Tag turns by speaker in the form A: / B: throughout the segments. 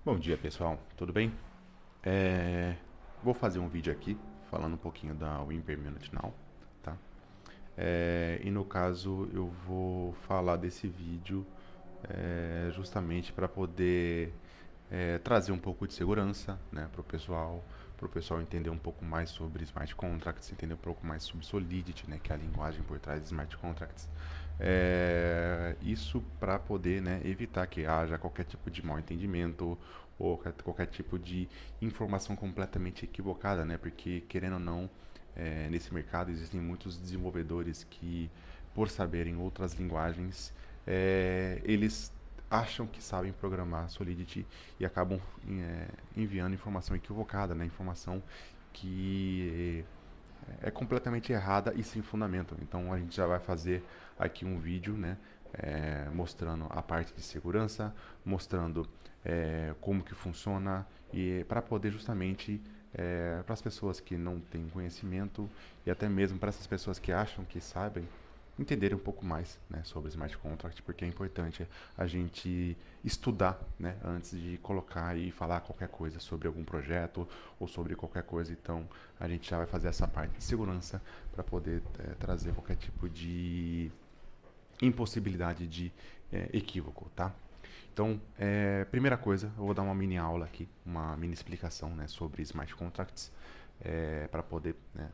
A: Bom dia, pessoal. Tudo bem? É, Vou fazer um vídeo aqui falando um pouquinho da Win per Minute Now, tá? E no caso eu vou falar desse vídeo justamente para poder trazer um pouco de segurança, né, para o pessoal entender um pouco mais sobre smart contracts, entender um pouco mais sobre Solidity, né, que é a linguagem por trás de smart contracts. Isso para poder, né, evitar que haja qualquer tipo de mal entendimento ou qualquer tipo de informação completamente equivocada, né, porque querendo ou não, nesse mercado existem muitos desenvolvedores que, por saberem outras linguagens, eles acham que sabem programar Solidity e acabam enviando informação equivocada, né? Informação que é completamente errada e sem fundamento. Então a gente já vai fazer aqui um vídeo, né? Mostrando a parte de segurança, mostrando como que funciona e para poder justamente para as pessoas que não têm conhecimento e até mesmo para essas pessoas que acham que sabem entender um pouco mais, né, sobre smart contract, porque é importante a gente estudar, né, antes de colocar e falar qualquer coisa sobre algum projeto ou sobre qualquer coisa. Então a gente já vai fazer essa parte de segurança para poder trazer qualquer tipo de impossibilidade de equívoco, tá? Então, primeira coisa, eu vou dar uma mini aula aqui, uma mini explicação, né, sobre smart contracts, para poder, né,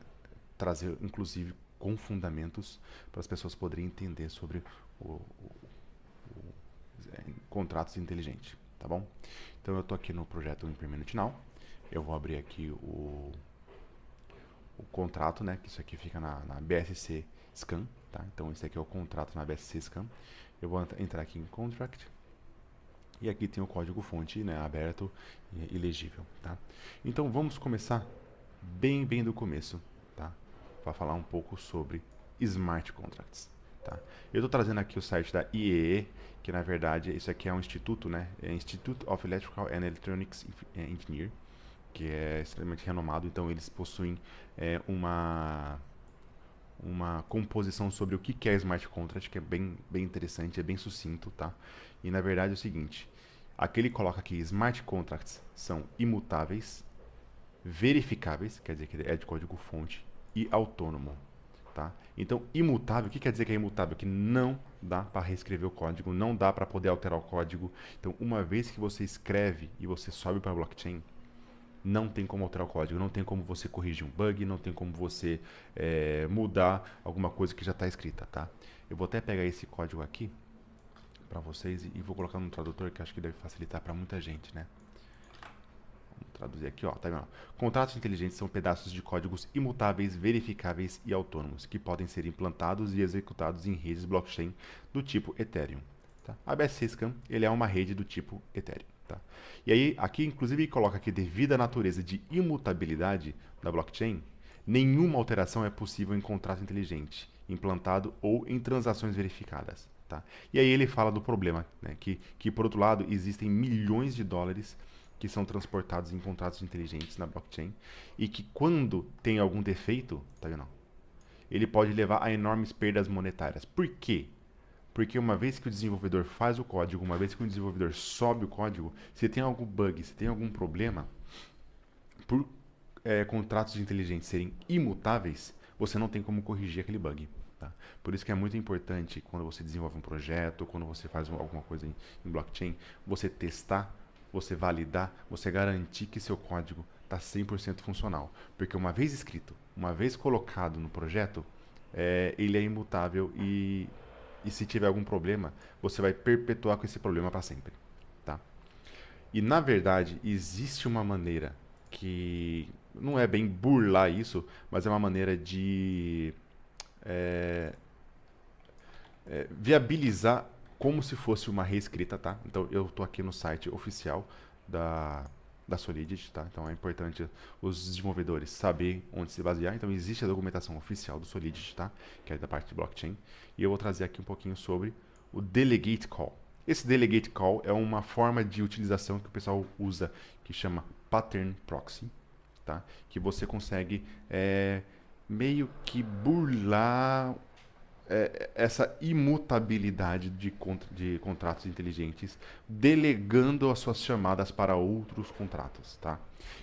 A: trazer, inclusive, com fundamentos para as pessoas poderem entender sobre contratos inteligentes, tá bom? Então, eu estou aqui no projeto Implement Now, eu vou abrir aqui o contrato, né, que isso aqui fica na BSC Scan, tá? Então, esse aqui é o contrato na BSC Scan. Eu vou entrar aqui em Contract, e aqui tem o código fonte, né, aberto e legível, tá? Então vamos começar bem do começo, tá? Para falar um pouco sobre smart contracts, tá? Eu estou trazendo aqui o site da IEE, que na verdade isso aqui é um instituto, né? É Institute of Electrical and Electronics Engineer, que é extremamente renomado. Então eles possuem uma composição sobre o que é smart contract, que é bem interessante, é bem sucinto, tá? E na verdade é o seguinte, aqui ele coloca que smart contracts são imutáveis, verificáveis, quer dizer que é de código fonte, e autônomo, tá? Então, imutável, o que quer dizer que é imutável? Que não dá para reescrever o código, não dá para poder alterar o código. Então, uma vez que você escreve e você sobe para a blockchain, não tem como alterar o código, não tem como você corrigir um bug, não tem como você mudar alguma coisa que já está escrita, tá? Eu vou até pegar esse código aqui para vocês e vou colocar no tradutor, que acho que deve facilitar para muita gente, né? Vamos traduzir aqui, ó, tá vendo? Contratos inteligentes são pedaços de códigos imutáveis, verificáveis e autônomos, que podem ser implantados e executados em redes blockchain do tipo Ethereum. Tá? A BSC ele é uma rede do tipo Ethereum. Tá? E aí, aqui inclusive coloca que devido à natureza de imutabilidade da blockchain, nenhuma alteração é possível em contrato inteligente, implantado ou em transações verificadas. Tá? E aí ele fala do problema, né? Que por outro lado existem milhões de dólares que são transportados em contratos inteligentes na blockchain e que quando tem algum defeito, tá vendo? Ele pode levar a enormes perdas monetárias. Por quê? Porque uma vez que o desenvolvedor faz o código, uma vez que o desenvolvedor sobe o código, se tem algum bug, se tem algum problema, por contratos inteligentes serem imutáveis, você não tem como corrigir aquele bug. Tá? Por isso que é muito importante quando você desenvolve um projeto, quando você faz alguma coisa em blockchain, você testar, você validar, você garantir que seu código está 100% funcional. Porque uma vez escrito, uma vez colocado no projeto, ele é imutável e se tiver algum problema, você vai perpetuar com esse problema para sempre. Tá? E na verdade, existe uma maneira que não é bem burlar isso, mas é uma maneira de viabilizar como se fosse uma reescrita, tá? Então eu estou aqui no site oficial da Solidity, tá? Então é importante os desenvolvedores saber onde se basear. Então existe a documentação oficial do Solidity, tá? Que é da parte de blockchain. E eu vou trazer aqui um pouquinho sobre o Delegate Call. Esse Delegate Call é uma forma de utilização que o pessoal usa que chama Pattern Proxy, tá? Que você consegue meio que burlar essa imutabilidade de contratos inteligentes, delegando as suas chamadas para outros contratos, tá?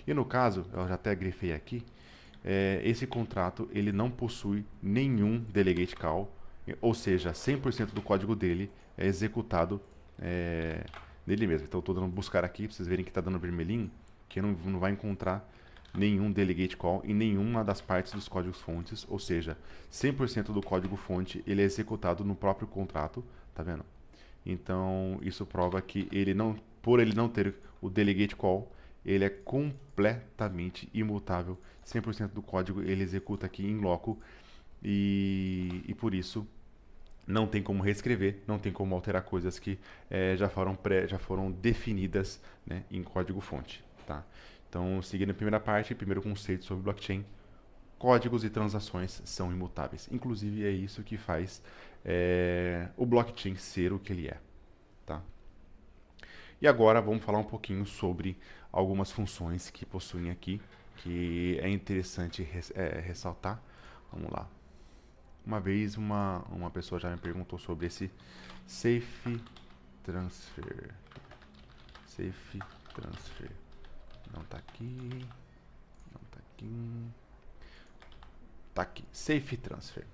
A: E no caso, eu já até grifei aqui, esse contrato ele não possui nenhum delegate call, ou seja, 100% do código dele é executado nele mesmo. Então, estou dando buscar aqui para vocês verem que está dando vermelhinho, que não vai encontrar nenhum delegate call em nenhuma das partes dos códigos fontes, ou seja, 100% do código fonte ele é executado no próprio contrato, tá vendo? Então, isso prova que por ele não ter o delegate call, ele é completamente imutável. 100% do código ele executa aqui em loco e por isso não tem como reescrever, não tem como alterar coisas que já foram definidas, né, em código fonte, tá? Então, seguindo a primeira parte, primeiro conceito sobre blockchain, códigos e transações são imutáveis. Inclusive, é isso que faz o blockchain ser o que ele é, tá? E agora vamos falar um pouquinho sobre algumas funções que possuem aqui, que é interessante ressaltar. Vamos lá. Uma vez uma pessoa já me perguntou sobre esse Safe Transfer. Safe Transfer. Não tá aqui. Não tá aqui. Tá aqui. Safe Transfer.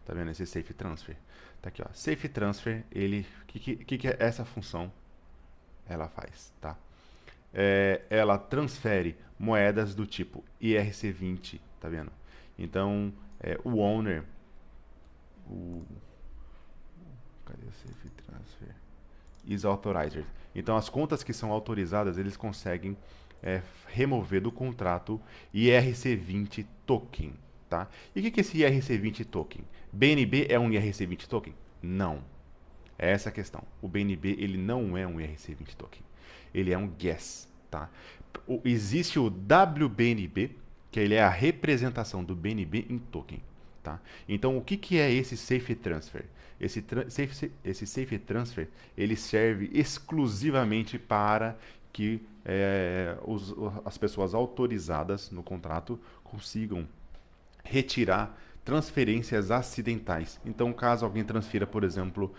A: Tá vendo esse Safe Transfer? Tá aqui, ó. Safe Transfer, ele... que essa função ela faz, tá? Ela transfere moedas do tipo ERC20, tá vendo? Então, o owner... Cadê o Safe Transfer? Is authorized. Então, as contas que são autorizadas, eles conseguem remover do contrato IRC20 token, tá? E o que é esse IRC20 token? BNB é um IRC20 token? Não. É essa a questão. O BNB ele não é um IRC20 token. Ele é um gas, tá? Existe o WBNB, que ele é a representação do BNB em token, tá? Então, o que é esse Safe Transfer? Esse safe Transfer ele serve exclusivamente para que as pessoas autorizadas no contrato consigam retirar transferências acidentais. Então, caso alguém transfira, por exemplo,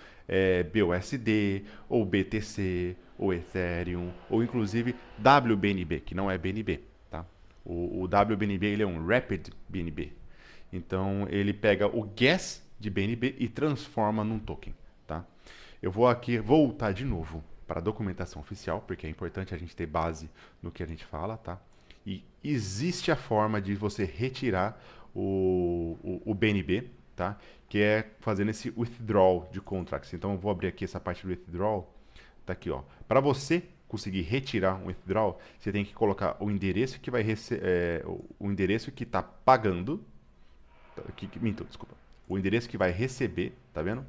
A: BUSD, ou BTC, ou Ethereum, ou inclusive WBNB, que não é BNB, tá? O WBNB ele é um Rapid BNB. Então, ele pega o gas de BNB e transforma num token, tá? Eu vou aqui voltar de novo para a documentação oficial, porque é importante a gente ter base no que a gente fala, tá? E existe a forma de você retirar o BNB, tá? Que é fazendo esse withdrawal de contracts. Então eu vou abrir aqui essa parte do withdrawal, tá aqui, ó. Para você conseguir retirar um withdrawal, você tem que colocar o endereço que vai o endereço que está pagando, minto, desculpa. O endereço que vai receber, tá vendo?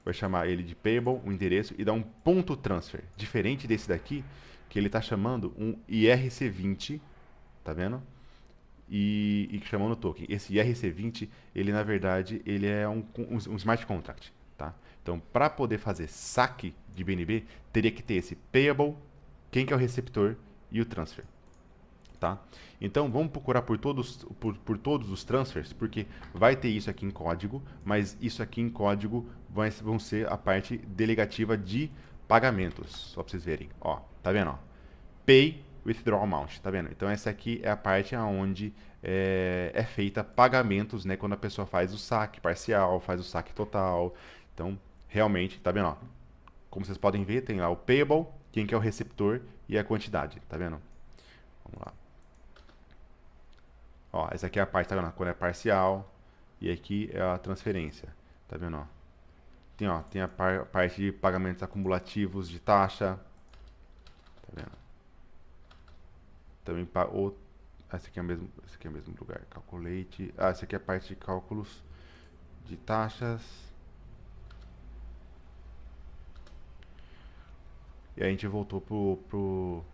A: Vai chamar ele de payable, o endereço, e dar um ponto transfer. Diferente desse daqui, que ele está chamando um IRC20, tá vendo? E chamando o token. Esse IRC20, ele na verdade, ele é um smart contract, tá? Então, para poder fazer saque de BNB, teria que ter esse payable, quem que é o receptor e o transfer, tá? Então, vamos procurar por todos os transfers, porque vai ter isso aqui em código, mas isso aqui em código vão ser a parte delegativa de pagamentos, só para vocês verem. Ó, tá vendo? Ó? Pay withdraw amount, tá vendo? Então essa aqui é a parte onde é feita pagamentos, né? Quando a pessoa faz o saque parcial, faz o saque total. Então, realmente, tá vendo? Ó? Como vocês podem ver, tem lá o payable, quem que é o receptor e a quantidade, tá vendo? Vamos lá. Ó, essa aqui é a parte, tá vendo? Quando é parcial e aqui é a transferência, tá vendo? Ó? Tem a parte de pagamentos acumulativos de taxa, tá vendo? Também esse aqui é o mesmo lugar. Calculate. Essa aqui é a parte de cálculos de taxas. E aí a gente voltou pro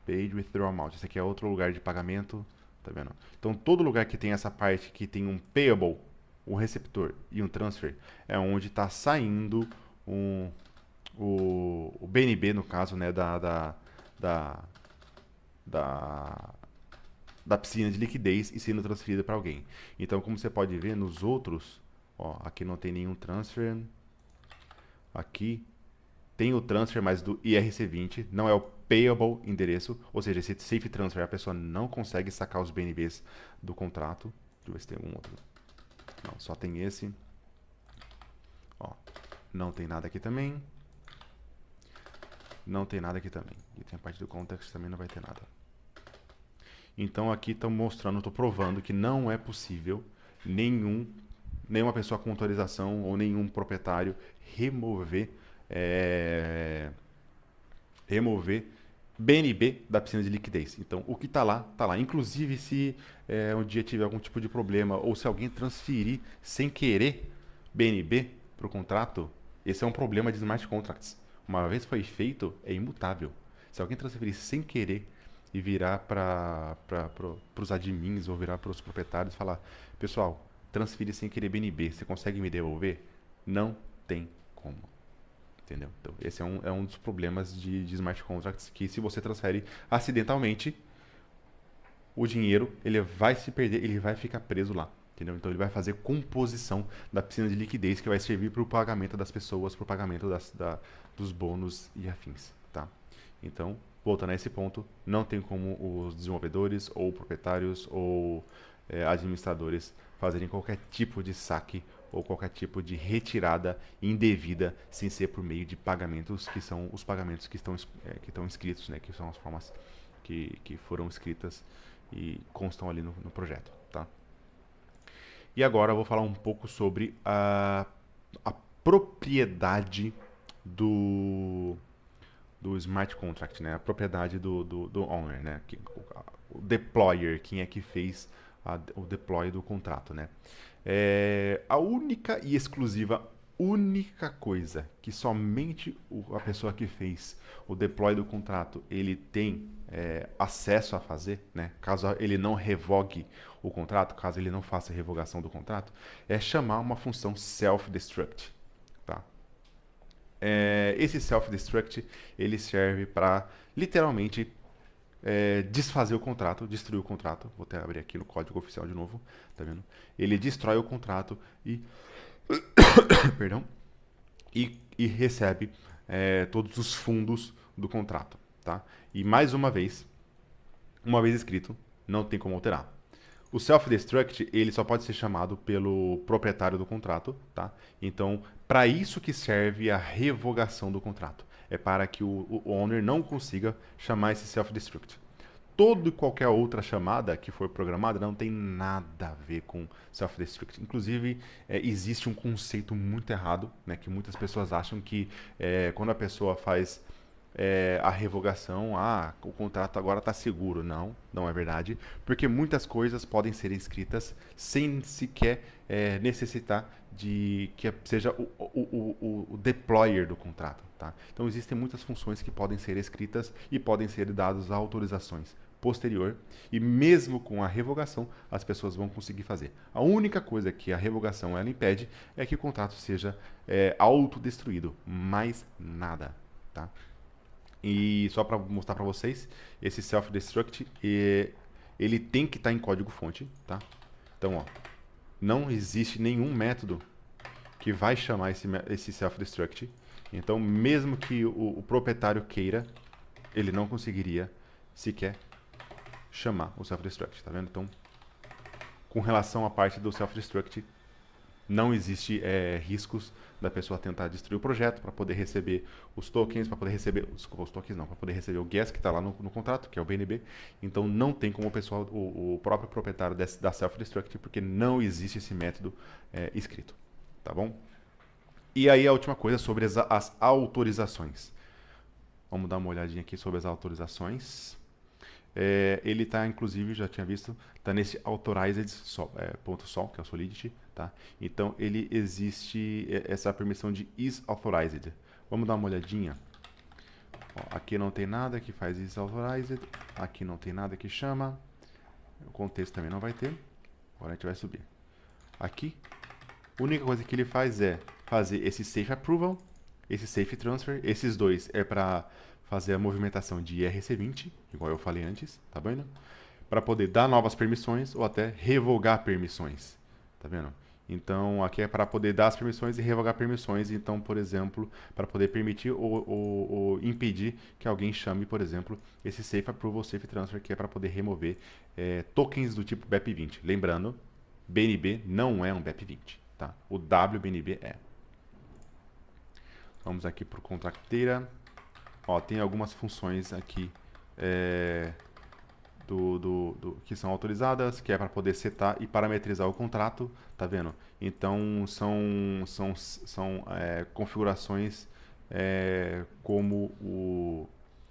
A: Page Withdraw Amount. Esse aqui é outro lugar de pagamento. Tá vendo? Então todo lugar que tem essa parte que tem um payable, um receptor e um transfer, é onde está saindo o BNB, no caso, né, da da piscina de liquidez e sendo transferida para alguém. Então, como você pode ver nos outros, ó, aqui não tem nenhum transfer, aqui tem o transfer, mas do IRC20, não é o payable endereço, ou seja, esse safe transfer, a pessoa não consegue sacar os BNBs do contrato. Deixa eu ver se tem algum outro. Não, só tem esse. Ó, não tem nada aqui também. Não tem nada aqui também. E tem a parte do context também não vai ter nada. Então aqui estão mostrando, estou provando que não é possível nenhuma pessoa com autorização ou nenhum proprietário remover remover BNB da piscina de liquidez. Então, o que está lá, está lá. Inclusive, se um dia tiver algum tipo de problema ou se alguém transferir sem querer BNB para o contrato, esse é um problema de smart contracts. Uma vez foi feito, é imutável. Se alguém transferir sem querer e virar para os admins ou virar para os proprietários e falar, pessoal, transferir sem querer BNB, você consegue me devolver? Não tem como. Entendeu? Então, esse é um dos problemas de smart contracts, que se você transfere acidentalmente, o dinheiro ele vai se perder, ele vai ficar preso lá. Entendeu? Então ele vai fazer composição da piscina de liquidez que vai servir para o pagamento das pessoas, para o pagamento dos bônus e afins. Tá? Então, voltando a esse ponto, não tem como os desenvolvedores ou proprietários ou administradores fazerem qualquer tipo de saque ou qualquer tipo de retirada indevida sem ser por meio de pagamentos que são os pagamentos que estão escritos, né, que são as formas que foram escritas e constam ali no projeto. Tá? E agora eu vou falar um pouco sobre a propriedade do smart contract, né? A propriedade do owner, né? O deployer, quem é que fez o deploy do contrato, né? A única e exclusiva única coisa que somente a pessoa que fez o deploy do contrato ele tem acesso a fazer, né? Caso ele não revogue o contrato, caso ele não faça a revogação do contrato, é chamar uma função self-destruct. Tá? Esse self-destruct ele serve para literalmente desfazer o contrato, destruir o contrato. Vou até abrir aqui no código oficial de novo, tá vendo? Ele destrói o contrato e perdão, e recebe todos os fundos do contrato, tá? E mais uma vez escrito, não tem como alterar. O self-destruct, ele só pode ser chamado pelo proprietário do contrato, tá? Então, para isso que serve a revogação do contrato. É para que o owner não consiga chamar esse self-destruct. Toda e qualquer outra chamada que for programada não tem nada a ver com self-destruct. Inclusive, existe um conceito muito errado, né, que muitas pessoas acham que quando a pessoa faz a revogação, o contrato agora está seguro. Não, não é verdade, porque muitas coisas podem ser escritas sem sequer necessitar de que seja o deployer do contrato. Tá? Então existem muitas funções que podem ser escritas e podem ser dadas autorizações posterior, e mesmo com a revogação as pessoas vão conseguir fazer. A única coisa que a revogação ela impede é que o contrato seja autodestruído, mais nada. Tá? E só para mostrar para vocês, esse self-destruct ele tem que estar em código-fonte, tá? Então, ó, não existe nenhum método que vai chamar esse self-destruct. Então, mesmo que o proprietário queira, ele não conseguiria sequer chamar o self-destruct, tá vendo? Então, com relação à parte do self-destruct, não existe riscos da pessoa tentar destruir o projeto para poder receber os tokens, para poder receber, desculpa, os tokens não, para poder receber o gas que está lá no contrato, que é o BNB. Então não tem como o próprio proprietário da self-destruct, porque não existe esse método escrito, tá bom? E aí a última coisa sobre as autorizações. Vamos dar uma olhadinha aqui sobre as autorizações. Ele está, inclusive, já tinha visto, está nesse authorized.sol, que é o Solidity, tá? Então, ele existe essa permissão de is authorized. Vamos dar uma olhadinha. Ó, aqui não tem nada que faz is authorized, aqui não tem nada que chama, o contexto também não vai ter. Agora a gente vai subir. Aqui, a única coisa que ele faz é fazer esse safe approval, esse safe transfer, esses dois é para fazer a movimentação de IRC20, igual eu falei antes, tá vendo? para poder dar novas permissões ou até revogar permissões. Tá vendo? Então, aqui é para poder dar as permissões e revogar permissões. Então, por exemplo, para poder permitir ou impedir que alguém chame, por exemplo, esse Safe Approval, Safe Transfer, que é para poder remover tokens do tipo BEP20. Lembrando, BNB não é um BEP20, tá? O WBNB é. Vamos aqui para o contracteira. Ó, tem algumas funções aqui que são autorizadas, que é para poder setar e parametrizar o contrato, tá vendo? Então são configurações como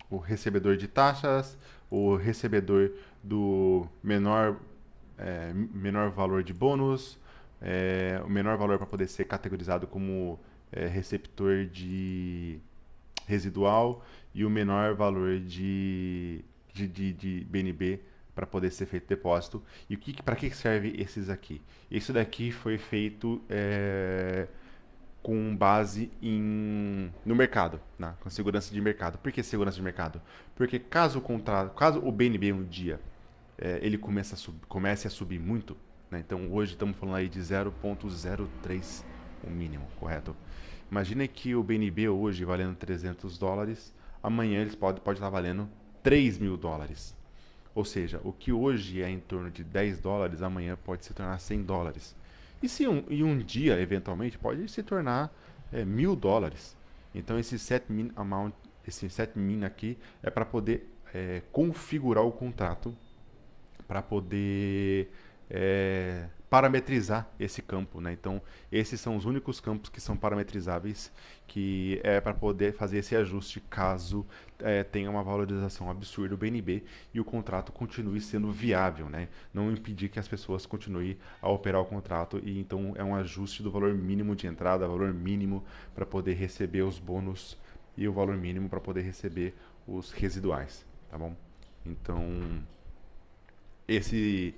A: o recebedor de taxas, o recebedor do menor valor de bônus, o menor valor para poder ser categorizado como receptor de residual e o menor valor de BNB para poder ser feito depósito. E para que serve esses aqui? Isso daqui foi feito com base no mercado, né? Com segurança de mercado. Por que segurança de mercado? Porque caso o BNB um dia ele comece a subir muito, né? Então hoje estamos falando aí de 0,03 o mínimo, correto? Imagina que o BNB hoje valendo $300, amanhã eles pode estar valendo $3.000. Ou seja, o que hoje é em torno de $10, amanhã pode se tornar $100. E um dia, eventualmente, pode se tornar $1.000. Então esse set min aqui é para poder configurar o contrato, para poder parametrizar esse campo, né? Então, esses são os únicos campos que são parametrizáveis, que é para poder fazer esse ajuste caso tenha uma valorização absurda do BNB e o contrato continue sendo viável, né? Não impedir que as pessoas continuem a operar o contrato e então é um ajuste do valor mínimo de entrada, valor mínimo para poder receber os bônus e o valor mínimo para poder receber os residuais, tá bom? Então, esse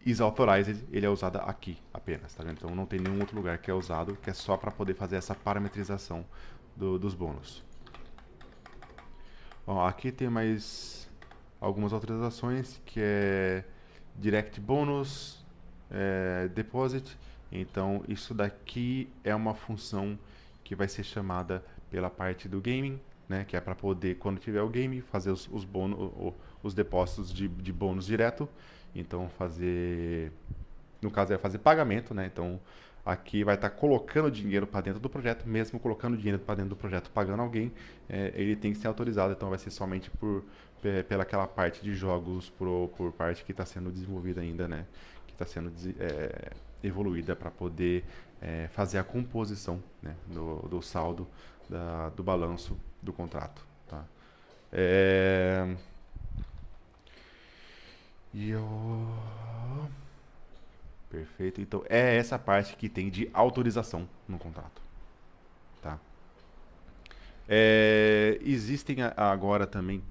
A: is authorized, ele é usado aqui apenas, tá vendo? Então não tem nenhum outro lugar que é usado, que é só para poder fazer essa parametrização dos bônus. Bom, aqui tem mais algumas autorizações, que é Direct Bonus, Deposit. Então isso daqui é uma função que vai ser chamada pela parte do gaming, né? Que é para poder, quando tiver o game, fazer os bônus, os depósitos de bônus direto. Então no caso é fazer pagamento, né? Então aqui vai estar colocando dinheiro para dentro do projeto, mesmo colocando dinheiro para dentro do projeto, pagando alguém, ele tem que ser autorizado. Então vai ser somente pela aquela parte de jogos, por parte que está sendo desenvolvida ainda, né? Que está sendo evoluída para poder fazer a composição, né? do saldo do balanço do contrato, tá? E eu... Perfeito. Então, é essa parte que tem de autorização no contrato, tá? Existem agora também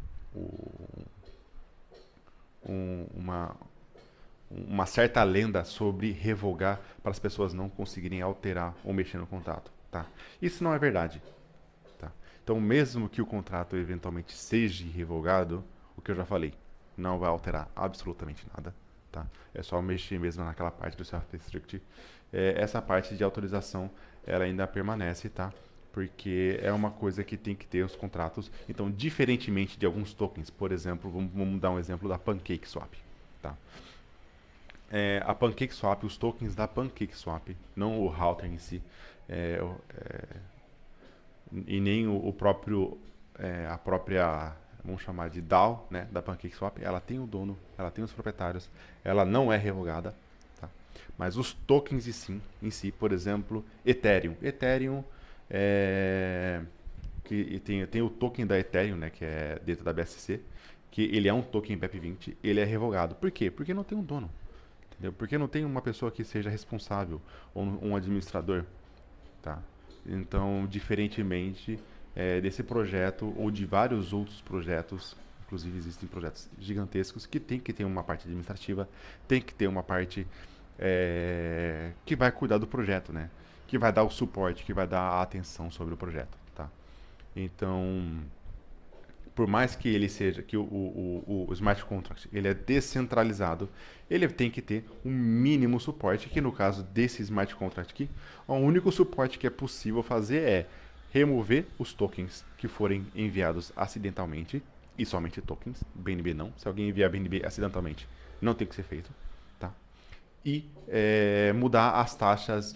A: uma certa lenda sobre revogar para as pessoas não conseguirem alterar ou mexer no contrato, tá? Isso não é verdade, tá? Então, mesmo que o contrato eventualmente seja revogado, o que eu já falei, não vai alterar absolutamente nada. Tá? É só mexer mesmo naquela parte do self-destruct. Essa parte de autorização ela ainda permanece, tá? Porque é uma coisa que tem que ter os contratos. Então, diferentemente de alguns tokens, por exemplo, vamos dar um exemplo da PancakeSwap. Tá? A PancakeSwap, os tokens da PancakeSwap, não o router em si, e nem o próprio, a própria, vamos chamar de DAO, né, da PancakeSwap, ela tem o dono, ela tem os proprietários, ela não é revogada, tá? Mas os tokens em si, por exemplo, Ethereum que tem o token da Ethereum, né, que é dentro da BSC, que ele é um token BEP20, ele é revogado. Por quê? Porque não tem um dono, entendeu? Porque não tem uma pessoa que seja responsável, ou um administrador, tá? Então, diferentemente desse projeto ou de vários outros projetos, inclusive existem projetos gigantescos que tem que ter uma parte administrativa, tem que ter uma parte que vai cuidar do projeto, né? Que vai dar o suporte, que vai dar a atenção sobre o projeto, tá? Então, por mais que ele seja, que o smart contract ele é descentralizado, ele tem que ter um mínimo suporte, que no caso desse smart contract aqui, o único suporte que é possível fazer é remover os tokens que forem enviados acidentalmente, e somente tokens, BNB não. Se alguém enviar BNB acidentalmente, não tem que ser feito, tá? E mudar as taxas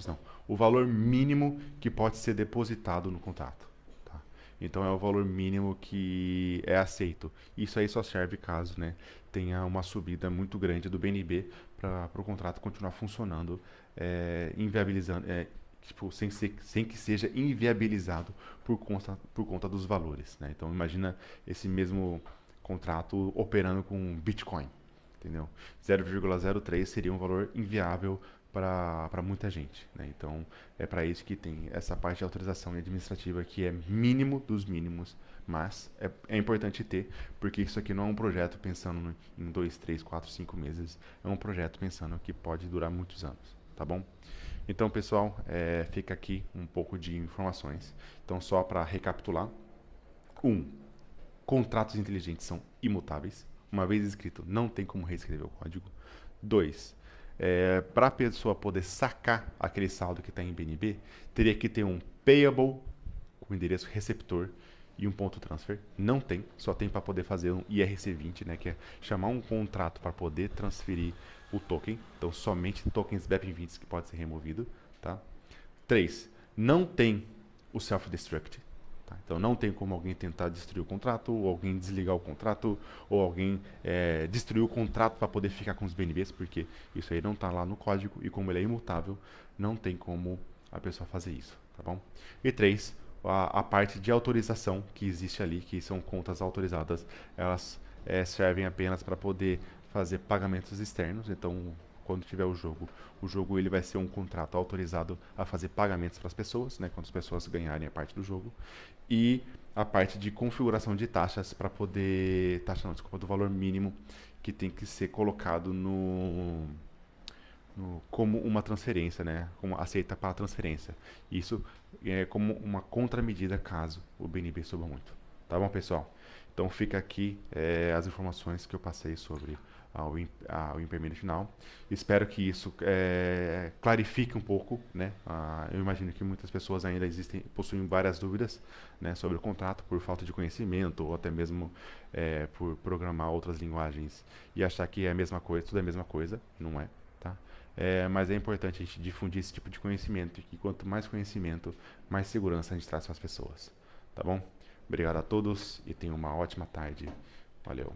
A: não, o valor mínimo que pode ser depositado no contrato. Tá? Então é o valor mínimo que é aceito. Isso aí só serve caso, né, tenha uma subida muito grande do BNB para o contrato continuar funcionando, inviabilizando, tipo, sem que seja inviabilizado por conta dos valores. Né? Então imagina esse mesmo contrato operando com Bitcoin. Entendeu? 0,03 seria um valor inviável para muita gente. Né? Então, é para isso que tem essa parte de autorização administrativa que é mínimo dos mínimos, mas é importante ter, porque isso aqui não é um projeto pensando em 2, 3, 4, 5 meses, é um projeto pensando que pode durar muitos anos, tá bom? Então, pessoal, fica aqui um pouco de informações. Então, só para recapitular. 1. Contratos inteligentes são imutáveis. Uma vez escrito, não tem como reescrever o código. 2. Para a pessoa poder sacar aquele saldo que está em BNB, teria que ter um payable com endereço receptor e um ponto transfer. Não tem, só tem para poder fazer um IRC20, né, que é chamar um contrato para poder transferir o token. Então, somente tokens BEP20 que pode ser removido. Tá? 3. Não tem o self-destruct. Tá? Então não tem como alguém tentar destruir o contrato, ou alguém desligar o contrato, ou alguém destruir o contrato para poder ficar com os BNBs, porque isso aí não está lá no código, e como ele é imutável, não tem como a pessoa fazer isso. Tá bom? E 3, a parte de autorização que existe ali, que são contas autorizadas, elas servem apenas para poder fazer pagamentos externos. Então, quando tiver o jogo ele vai ser um contrato autorizado a fazer pagamentos para as pessoas, né, quando as pessoas ganharem a parte do jogo, e a parte de configuração de taxas para poder, taxa não, desculpa, do valor mínimo que tem que ser colocado como uma transferência, né, como aceita para a transferência. Isso é como uma contramedida caso o BNB suba muito. Tá bom, pessoal? Então fica aqui as informações que eu passei sobre ao implemento final. Espero que isso clarifique um pouco, né? Eu imagino que muitas pessoas ainda possuem várias dúvidas, né, sobre o contrato por falta de conhecimento ou até mesmo por programar outras linguagens e achar que é a mesma coisa, tudo é a mesma coisa, não é, tá? Mas é importante a gente difundir esse tipo de conhecimento e que quanto mais conhecimento, mais segurança a gente traz para as pessoas, tá bom? Obrigado a todos e tenham uma ótima tarde. Valeu.